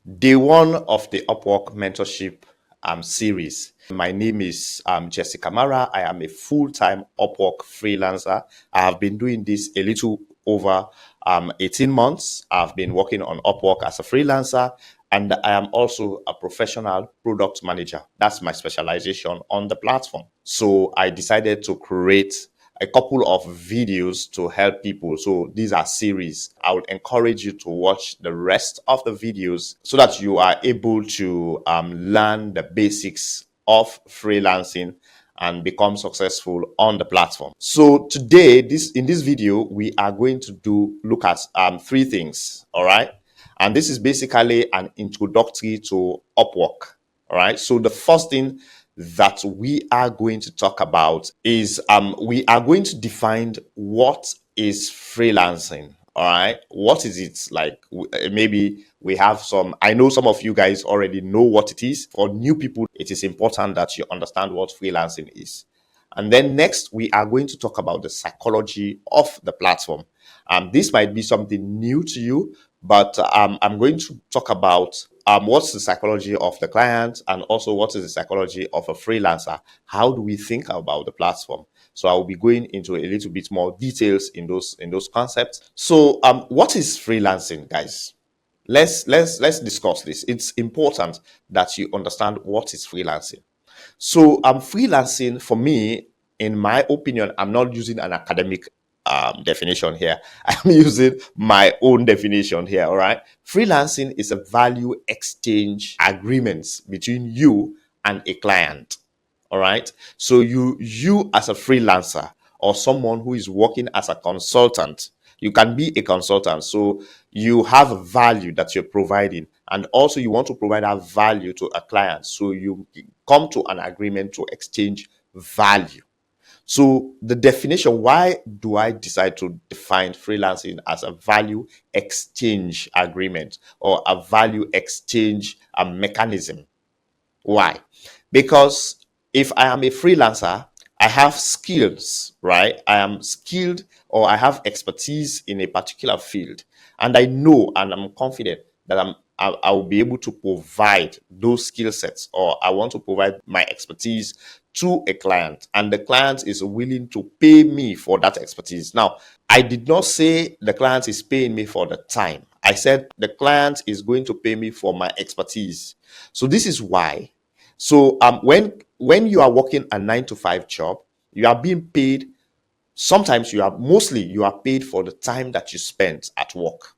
Day one of the Upwork mentorship series. My name is Jessica Mara. I am a full-time Upwork freelancer. I have been doing this a little over 18 months. I've been working on Upwork as a freelancer, and I am also a professional product manager. That's my specialization on the platform. So I decided to create a couple of videos to help people. So these are series. I would encourage you to watch the rest of the videos so that you are able to learn the basics of freelancing and become successful on the platform. So today, in this video, we are going to look at three things. All right. And this is basically an introductory to Upwork. All right. So the first thing that we are going to talk about is we are going to define what is freelancing. All right, what is it like? Maybe we have some, I know some of you guys already know what it is. For new people, it is important that you understand what freelancing is. And then next, we are going to talk about the psychology of the platform. This might be something new to you, but I'm going to talk about what's the psychology of the client and also what is the psychology of a freelancer. How do we think about the platform? So I will be going into a little bit more details in those concepts. So what is freelancing, guys? Let's discuss this. It's important that you understand what is freelancing. So freelancing, for me, in my opinion, I'm not using an academic definition here. I'm using my own definition here. All right. Freelancing is a value exchange agreement between you and a client. All right. So you as a freelancer or someone who is working as a consultant, you can be a consultant. So you have a value that you're providing, and also you want to provide that value to a client. So you come to an agreement to exchange value. So the definition, why do I decide to define freelancing as a value exchange agreement or a value exchange mechanism? Why? Because if I am a freelancer, I have skills, right? I am skilled or I have expertise in a particular field. And I know and I'm confident that I will be able to provide those skill sets, or I want to provide my expertise to a client, and the client is willing to pay me for that expertise. Now, I did not say the client is paying me for the time. I said the client is going to pay me for my expertise. So this is why. So when you are working a 9 to 5 job, you are being paid. Sometimes you are paid for the time that you spent at work,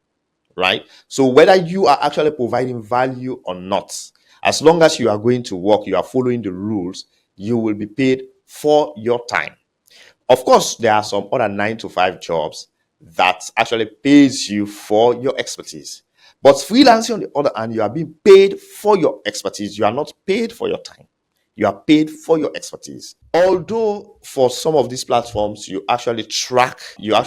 right? So whether you are actually providing value or not, as long as you are going to work, you are following the rules, you will be paid for your time. Of course, there are some other 9 to 5 jobs that actually pays you for your expertise. But freelancing, on the other hand, you are being paid for your expertise. You are not paid for your time. You are paid for your expertise. Although for some of these platforms, you actually track your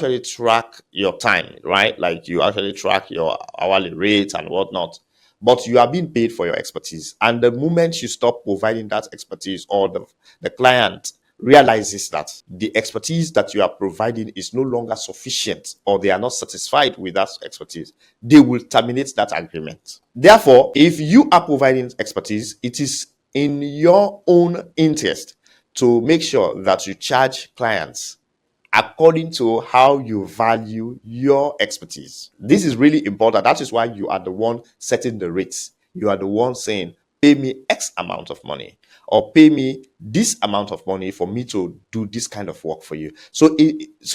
time, right? Like you actually track your hourly rate and whatnot. But you are being paid for your expertise. And the moment you stop providing that expertise, or the client realizes that the expertise that you are providing is no longer sufficient, or they are not satisfied with that expertise, they will terminate that agreement. Therefore, if you are providing expertise, it is in your own interest to make sure that you charge clients according to how you value your expertise. This is really important. That is why you are the one setting the rates. You are the one saying, pay me X amount of money, or pay me this amount of money for me to do this kind of work for you. So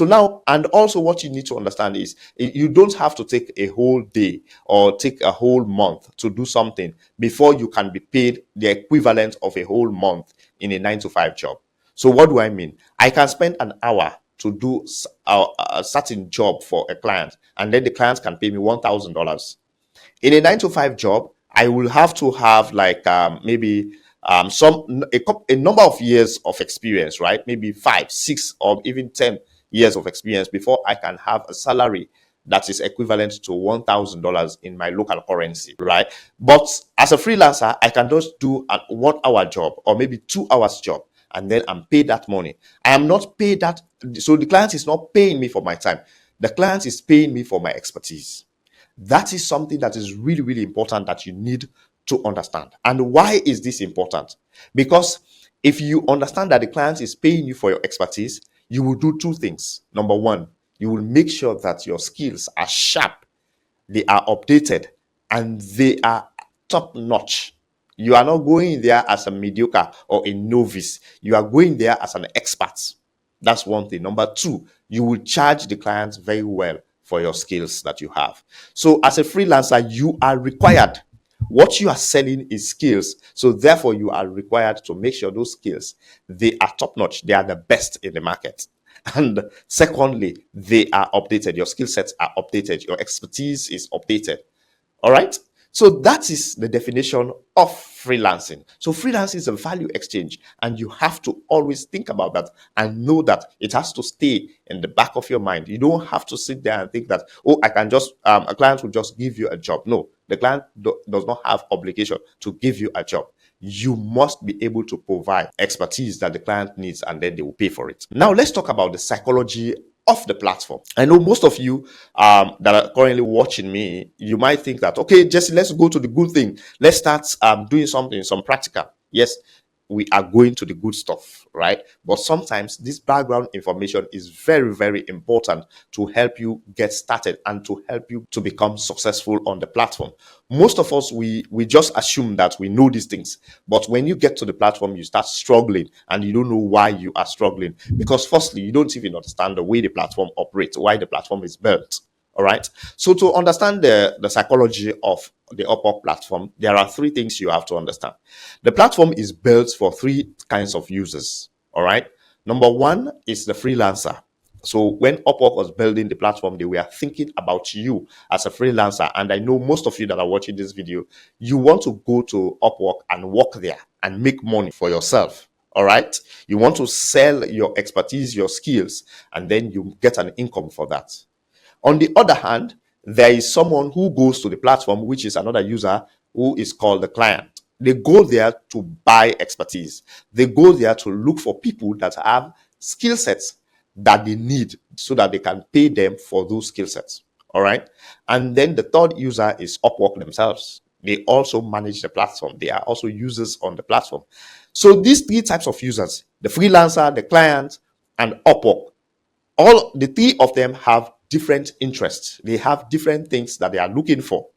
now, and also what you need to understand is you don't have to take a whole day or take a whole month to do something before you can be paid the equivalent of a whole month in a 9 to 5 job. So what do I mean? I can spend an hour to do a certain job for a client, and then the client can pay me $1,000. In a 9 to 5 job, I will have to have like maybe a number of years of experience, right? Maybe 5, 6, or even 10 years of experience before I can have a salary that is equivalent to $1,000 in my local currency, right? But as a freelancer, I can just do a 1 hour job or maybe 2 hours job, and then I'm paid that money. I am not paid that. So the client is not paying me for my time. The client is paying me for my expertise. That is something that is really, really important that you need to understand. And why is this important? Because if you understand that the client is paying you for your expertise, you will do two things. Number one, you will make sure that your skills are sharp, they are updated, and they are top notch. You are not going there as a mediocre or a novice. You are going there as an expert. That's one thing. Number two, you will charge the clients very well for your skills that you have. So, as a freelancer, you are required. What you are selling is skills. So, therefore, you are required to make sure those skills they are top notch. They are the best in the market. And secondly, they are updated. Your skill sets are updated. Your expertise is updated. All right. So that is the definition of freelancing. So freelancing is a value exchange, and you have to always think about that and know that it has to stay in the back of your mind. You don't have to sit there and think that, oh, I can just a client will just give you a job. No, the client does not have obligation to give you a job. You must be able to provide expertise that the client needs, and then they will pay for it. Now let's talk about the psychology of the platform. I know most of you that are currently watching me, you might think that, okay, Jesse, let's go to the good thing. Let's start doing something, some practical. Yes, we are going to the good stuff, right? But sometimes this background information is very, very important to help you get started and to help you to become successful on the platform. Most of us, we just assume that we know these things. But when you get to the platform, you start struggling and you don't know why you are struggling. Because firstly, you don't even understand the way the platform operates, why the platform is built. All right. So to understand the psychology of the Upwork platform, there are three things you have to understand. The platform is built for three kinds of users. All right. Number one is the freelancer. So when Upwork was building the platform, they were thinking about you as a freelancer. And I know most of you that are watching this video, you want to go to Upwork and work there and make money for yourself. All right. You want to sell your expertise, your skills, and then you get an income for that. On the other hand, there is someone who goes to the platform, which is another user who is called the client. They go there to buy expertise. They go there to look for people that have skill sets that they need so that they can pay them for those skill sets. All right. And then the third user is Upwork themselves. They also manage the platform. They are also users on the platform. So these three types of users, the freelancer, the client, and Upwork, all the three of them have different interests. They have different things that they are looking for.